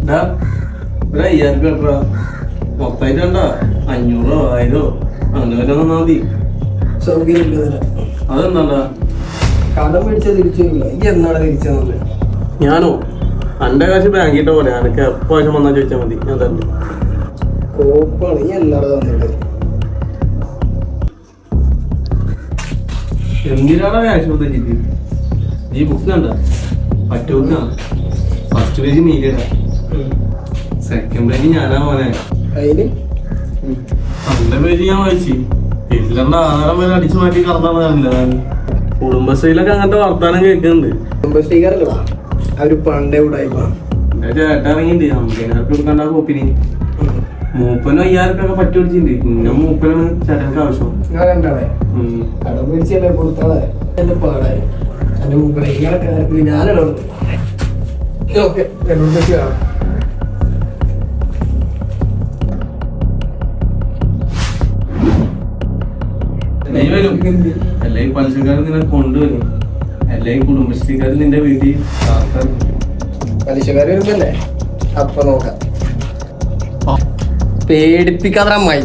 ഒരു 5000 കേട്ടാ മൊത്തമായിട്ട് കണ്ടാ 500 1000 അങ്ങനെ വരെ തന്നാ മതി. അതെന്താണ്ടാ കടം മേടിച്ചാൽ തിരിച്ചു എന്നാണ് തിരിച്ചത്? ഞാനോ എന്റെ കാശ് ബാങ്കിട്ട പോലെ എനിക്ക് എപ്പോ ആവശ്യം വന്നാൽ ചോദിച്ചാൽ മതി. ഞാൻ തന്നെ കോപ്പാണ് ഈ എന്നാണ് തന്നിട്ട്. എന്തിനാണ് ക്യാഷ് കൊടുത്തിട്ട് ഈ ബുക്ക് കണ്ട പറ്റൂക്ക. ഫസ്റ്റ് പേജ് നീലടാ, സെക്കൻഡ് പേജ് ഞാനാ മോനെ. അതിന് അന്റെ പേജ് ഞാൻ വായിച്ചു. വീട്ടിലെണ്ട ആധാരം വരെ അടിച്ചു മാറ്റി കറന്നാണ് കാണില്ല. കുടുംബശ്രീയിലൊക്കെ അങ്ങനത്തെ വർത്താനം കേൾക്കുന്നുണ്ട്. കുടുംബശ്രീകാരല്ലോ അവര് പണ്ടേ ഉടായിപ്പാ. എന്റെ ചേട്ടൻ ഇറങ്ങിണ്ട് 50,000 കൊടുക്കണ്ട കോപ്പിന്. മൂപ്പനും 5000 പറ്റി പിടിച്ചിട്ടുണ്ട്. പിന്നെ മൂപ്പനാണ് ചേട്ടനക്ക് ആവശ്യം. കടം മേടിച്ചല്ലേ കൊടുത്താളെ എന്റെ പാടായി. എന്റെ മൂപ്പനെ ഇങ്ങനെ ഞാനാണ് ഓക്കെ എന്നോട് കാണാം. നീ വരും അല്ലെങ്കിൽ പലിശക്കാരൻ നിന്നെ കൊണ്ടുവരും, അല്ലെങ്കിൽ കുടുംബശ്രീക്കാരൻ നിന്റെ വീട്ടിൽ പലിശക്കാര് വരുമ്പല്ലേ അപ്പൊ നോക്കാം. പേടിപ്പിക്കാതെ അമ്മായി.